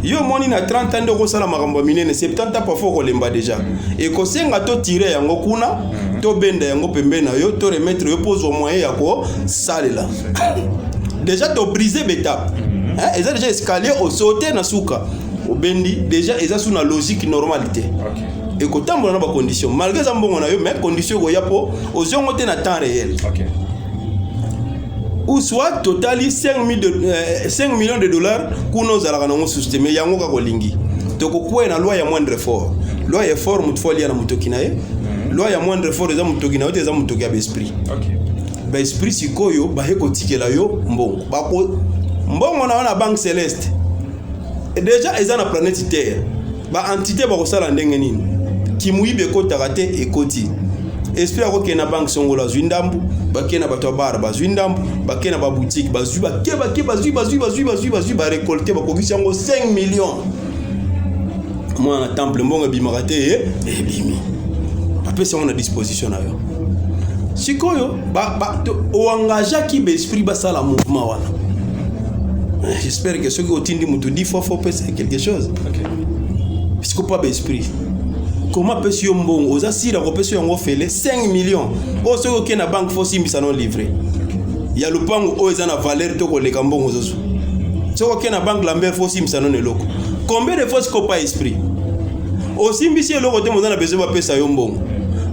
Yo moni na 30 ans de kosala makambo minene 70 ans pa fort kolemba déjà. Et ko senga to tirer yango kuna, to benda yango pembe na yo, to remettre yo pose au moyen ya ko salela. Déjà to briser betap. Hein, ils ont déjà escalier au sauter na suka. Obendi déjà eza sous la logique normalité. Et quand on a des conditions, malgré ça mbongo na yo mais conditions go yapo ozongo te na temps réel. Ou soit totali 5 millions de dollars kuno zalaka na système yango ka kolingi. To ko kwa na loi ya moindre effort. Loi ya effort mutfoli na mutoki na ye. Loi ya moindre effort eza mutoki na yo te eza mutoki ya esprit. Ba esprit sikoyo ba he ko tikela yo mbongo. Ba ko mbongo na banque céleste. Et déjà ils ont la planète Terre. Ba entité ba kosala ndenge nini. Kimuibe ko takate ekoti. Esprit ako ke na banque songola zwindambu, ba ke na bato bar ba zwindambu, ba ke na ba boutique ba zwi ba ba récolter ba kokisi ngo 5 millions. Moi na temple mbongo bimarate et bimi. Après ça on a disposition na yo. Sikoyo ba o engagea ki be esprit ba sala mouvement wana. J'espère que ceux qui ont dit que dit faut penser quelque chose. Parce que pas d'esprit. Comment peut si on bon aux assises la repêche on fait 5 millions. Oh ceux qui na banque faut si ça non livré. Il y a le pan où ils ont la valeur to les cambons aux autres. Ceux qui na banque l'ambert faut si ça non est loco. Combien de fois qu'on pas esprit. Aussi si le côté on a besoin de penser un bon.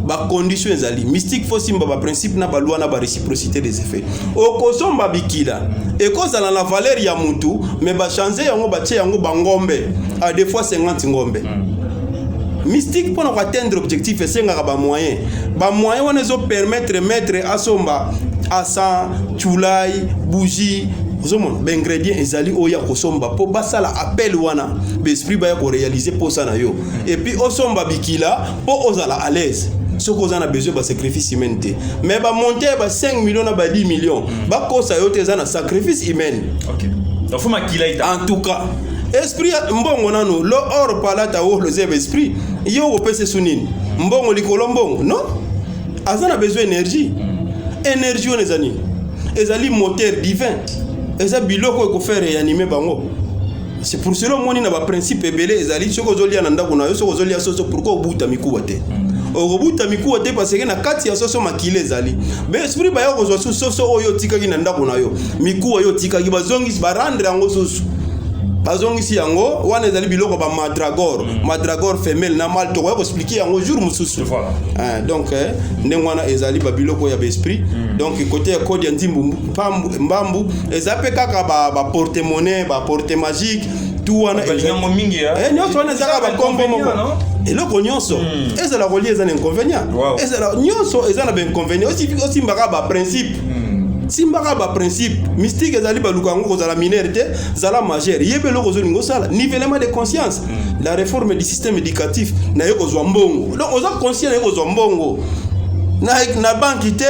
Ba condition ezali mystique faut simba ba principe na ba loi na ba réciprocité des effets o kosomba bikila e kozala la valeur ya mutu mais ba changer yango ba tie yango ba ngombe à des fois 50 ngombe mystique pour atteindre objectif et senga ba moyen wana zo permettre mettre asomba asa chulai bougie zomon ba ingrédient ezali oya kosomba po basala appel wana be esprit ba ya ko réaliser pour ça na yo et puis osomba bikila po ozala à l'aise. Ce qu'on a besoin de sacrifice humain. Mais bah monter bah 5 millions à 10 millions. Bah quoi ça y est un sacrifice humain. Donc faut maquiller. En tout cas, esprit mbongo nano lo or palata o le zeb esprit. Yo ko pese sunini. Mbongo likolo mbongo, non? Azana besoin d'énergie. Énergie on ezani. Ezali moteur divin. Eza biloko ko faire réanimer bango. C'est pour cela moni na ba principe ebele ezali soko zolia na ndako na yo soko zolia soso pourquoi obuta mikuwa te. Obuta mikuwa te parce que na kati ya soso makile ezali. Mais esprit ba yo kozwa soso oyo tikaki na ndako na yo. Mikuwa yo tikaki bazongisi ba rendre yango soso. Bazongisi yango wana ezali biloko ba madragore femelle na mal to ko expliquer yango jour mususu. Voilà. Donc ndengwana ezali ba biloko ya esprit. Donc côté ya code ya nzimbu mbambu ezape kaka ba porte-monnaie, ba porte magique, tout wana ezali mingi ya. Nyonso wana ezaka ba kombo moko. Eloko nyonso ezala relier ezana inconvénient. Ezala nyonso ezana ba inconvénient aussi mbaka ba principe. simbaka ba principe mystique ezali baluka ngo kozala mineur te zala majeur yebe loko zo lingo sala nivellement de conscience la réforme du système éducatif na yo kozwa mbongo donc oza conscient na yo kozwa mbongo na banque te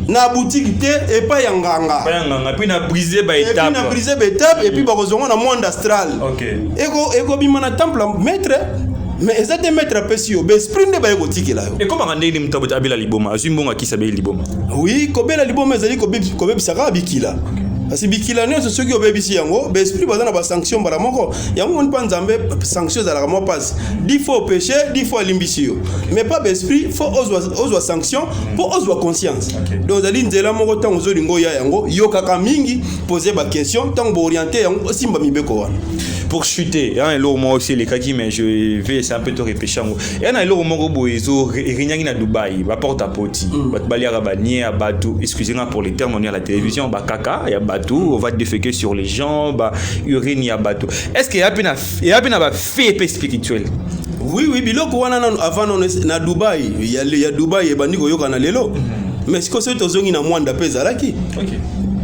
na boutique te et pas yanganga puis na briser ba étape et puis ba kozonga na monde astral eko bimana temple maître mais ezate maître apesio be esprit nde ba yeko tikela yo et comment ngandeli mtabota abela liboma azimbonga kisabe liboma oui kobela liboma ezali kobebisaka bikila parce bikila nyonso soki obebisi yango be esprit baza na ba sanction mbala moko yango ngoni pa nzambe sanction ezalaka mwa passe 10 fois au péché 10 fois limbisi yo mais pas be esprit faut ozwa sanction pour ozwa conscience donc ezali nzela moko ntango ozolingo ya yango yokaka mingi poser ba question ntango boorienter yango osimba mibeko wana. Pour chuter, hein, l'eau moi aussi les kaki, mais je vais essayer un peu te répéter. Et on a l'eau mon robot iso rinyang na Dubaï, va porte à poti, va te balayer à banier à bateau. Excusez-moi pour les termes, on est à la télévision, bah caca, il y a bateau, on va te déféquer sur les gens, bah urine il y a bateau. Est-ce qu'il y a bien fait spirituel? Oui, biloko wana avant na Dubaï, il y a Dubaï et bandiko yoka na lelo. Mais ce que c'est tozongi na mwanda pezalaki. OK.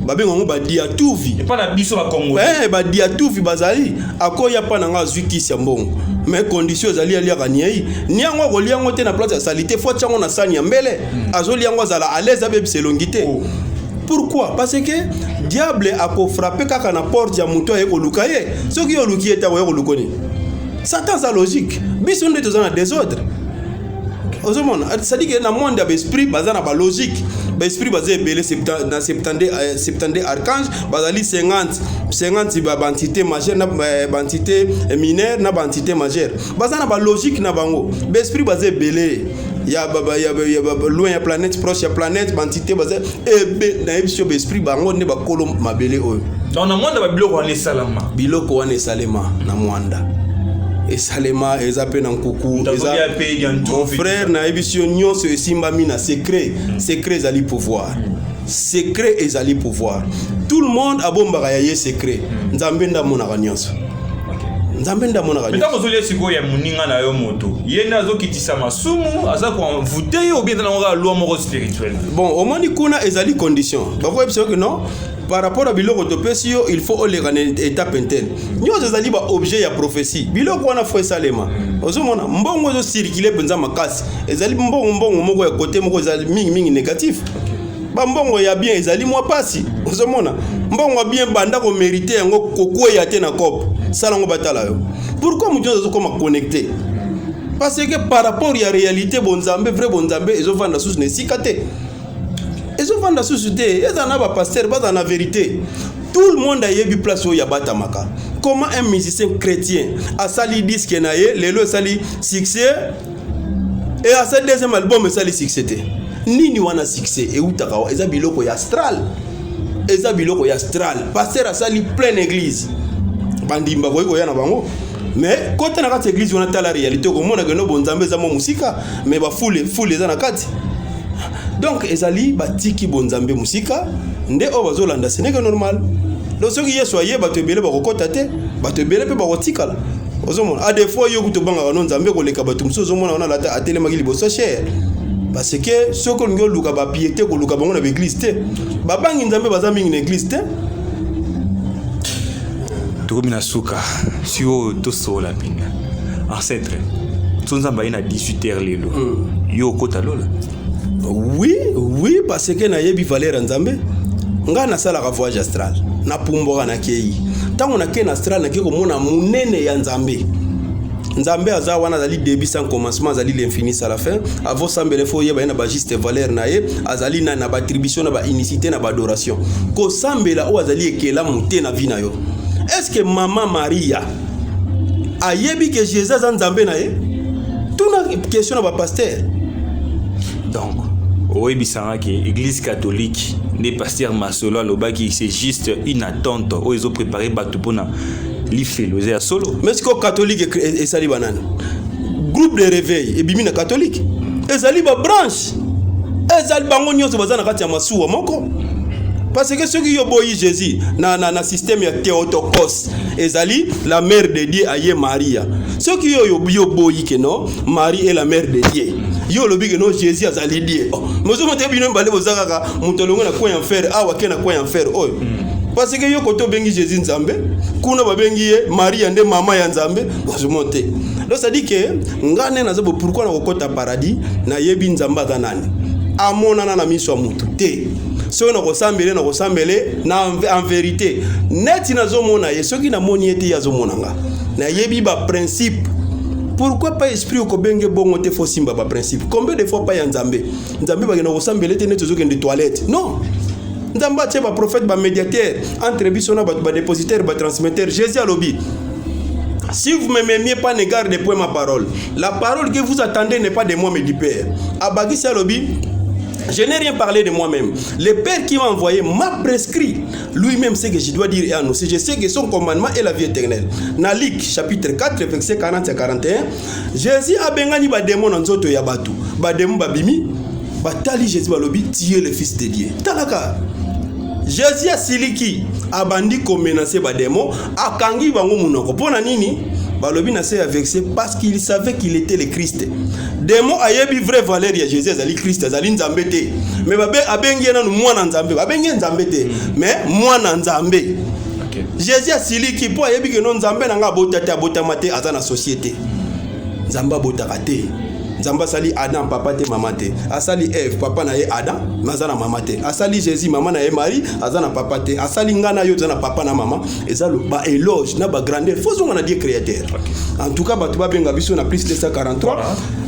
Babengo ba diatuvi et pas na biso ba Congo ba diatuvi bazali akoya pa na nga zwikisi mbongo mais condition zali ali akaniei niango ko liango te na place ya salité faut tsango na sani ya mbele azoli yango zala à l'aise abe selongité. Pourquoi? Parce que diable a ko frapper kaka na porte ya muto e ko lukaye soki yo luki eta ko lukoni Satan sa logique biso nde tozana désordre ozomona c'est-à-dire que na monde d'esprit bazana ba logique l'esprit basé belé dans 70 archanges bazali 50 ba entité majeure na entité mineure na entité majeure bazana ba logique na bango l'esprit basé belé ya loin ya planète proche ya planète entité basé et na ebisio l'esprit bango ne ba kolom mabele oyo dans na monde ba biloko wana salama na mwanda et salema ezape na nkuku mon frère na ebisio nyonso esimbami na secret ezali pouvoir secret ezali pouvoir tout le monde abombaka ya ye secret nzambe ndamonaka nyonso nzambe ndamonaka nyonso mais takozoli siko ya muninga na yo moto ye na azokitisa masumu aza ko voûter yo bien dans la loi moro spirituelle bon au moins kuna ezali condition bako ebisio que non par rapport à biloko de pesio il faut aller en étape interne nyo ezali ba objet ya prophétie biloko wana fo salema ozomona mbongo zo circuler penza makasi ezali mbongo moko ya côté moko ezali mingi négatif ba mbongo ya bien ezali mwa pasi ozomona mbongo bien banda ko mériter yango kokoya te na cop salango batala yo pourquoi mujo zo koma connecter parce que par rapport à la réalité bonzambe vrai bonzambe ezo vanda sous ne sikate. Ils ont vendu la société, ils en ont pas pasteur, ils ont la vérité. Tout le monde a eu place où il y a batamaka. Comment un musicien chrétien a sali disque naie, les lois sali succès et à ce deuxième album sali succès. Ni wana succès et où t'as ils ont biloko astral, ils ont biloko astral. Pasteur a sali pleine église. Bandimba ko yana bango. Mais quand on a cette église on a la réalité comme on a que no bonzambe za mo musika mais ba foule za na kati. Donc ezali batiki bonzambe musika nde o bazolanda ce n'est que normal donc soki yesu aye bato ebele bakokota te bato ebele pe bakotikala ozomona a des fois yo kutobanga no nzambe koleka bato muso ozomona ona lata atelemaki liboso cher parce que soko ngo luka ba piété ko luka bango na église te babangi nzambe baza mingi na église te Turumina suka sio to sola pinga ancêtre tsonzamba ina 18h lelo yo kota lola. Oui, parce que na yebi valeur nzambe nga na sala ka voyage astral na pumboka na kei tango na ke na astral na ke ko mona munene ya nzambe aza wana zali début sans commencement zali l'infini à la fin avant sambele fo yeba na ba juste valeur na ye azali na ba attribution na ba unicité na ba adoration ko sambela o azali ekela muté na vie na yo. Est-ce que maman Maria a yebi que Jésus a nzambe na ye? Tout na question na ba pasteur. Donc oui, l'église catholique, les pasteurs Masolo, c'est juste une attente où ils ont préparé pour l'IFE, solo. Mais ce que catholique est sali banane. Groupe de réveil et bimina catholique. Et sali ba branche. Et sali bango nyonso bazana kati ya masuwa moko. parce que ceux qui ont boyi Jésus na système ya Théotokos ezali la mère de Dieu aye Maria. Ceux qui ont boyi que non, Marie est la mère de Dieu. Yo lobi que non Jésus azali Dieu. Mozo monte bino mbale bozaka mutolongo na quoi en faire awa ke na quoi en faire oy. Parce que yo koto bengi Jésus nzambe, kuna babengi ye Maria nde mama ya nzambe, mozo monte. Donc ça dit que ngane na zabo pourquoi na kokota paradis na yebi nzamba kanani. Amonana na miso mutu te. Si on a ressemblé en vérité, net nazomona ye soki na moni ete yazomonanga. Na yebi ba principe. Pourquoi pas esprit ko benge bongo te fo simba ba principe? Combien de fois pas ya nzambe? Nzambe ba na ressemblé te net zoke de toilette. Non. Nzamba tie ba prophète ba médiateur entre bisona ba dépositaire ba transmetteur Jésus alobi. Si vous ne m'aimiez pas, ne gardez point ma parole. La parole que vous attendez n'est pas de moi mais du Père. Abagi Salobi, je n'ai rien parlé de moi-même. Le Père qui m'a envoyé m'a prescrit lui-même ce que je dois dire et annoncer. Je sais que son commandement est la vie éternelle. Nalik, chapitre 4, verset 40 à 41. Jésus a bengani ba démon en zoto ya batu. Ba démon babimi, ba tali Jésus balobi, tu es le fils de Dieu. Talaka. Jésus a siliki abandi ko menacer ba démon, akangi bango munoko. Pona nini? Balobi na se vexé parce qu'il savait qu'il était le Christ. Démon ayebi vrai valeur ya Jésus azali Christ azali nzambe te. Mais babe abengi na mwana nzambe, abengi nzambe te. Mais mwana nzambe. Okay. Jésus a siliki po ayebi ke non nzambe na nga botata botamate azana société. Nzamba botaka te. Nzamba sali Adam papa te mama te. Asali Eve papa na ye Adam mazana mama te. Asali Jésus mama na ye Marie azana papa te. Asali ngana yo zana papa na mama ezalo ba éloge na ba grandeur faisons on a Dieu créateur. Okay. En tout cas batuba benga biso na plus 243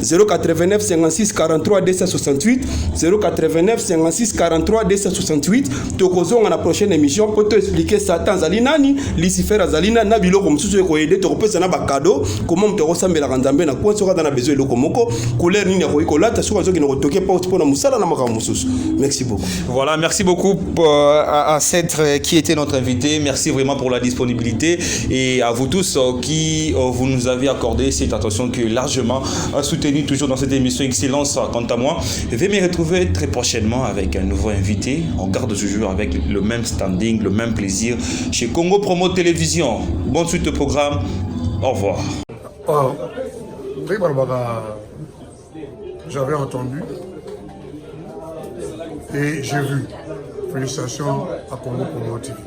089 56 43 268 089 56 43 268 tokozonga na prochaine émission pour te expliquer Satan zali nani Lucifer azalina na biloko msusu ko aider to kopesa na ba cadeau comment mtoko sambela nzambe na kwa soka na besoin loko moko couleur nini ko ikolata soka zoki no toke pas pour na musala na maka mususu. Merci beaucoup. Voilà, merci beaucoup à cette qui était notre invité. Merci vraiment pour la disponibilité et à vous tous qui vous nous avez accordé cette attention que largement soutenue toujours dans cette émission Excellence. Quant à moi, je vais me retrouver très prochainement avec un nouveau invité. On garde toujours avec le même standing, le même plaisir chez Congo Promo Télévision. Bonne suite de programme. Au revoir. J'avais entendu et j'ai vu. Félicitations à Congo Promo TV.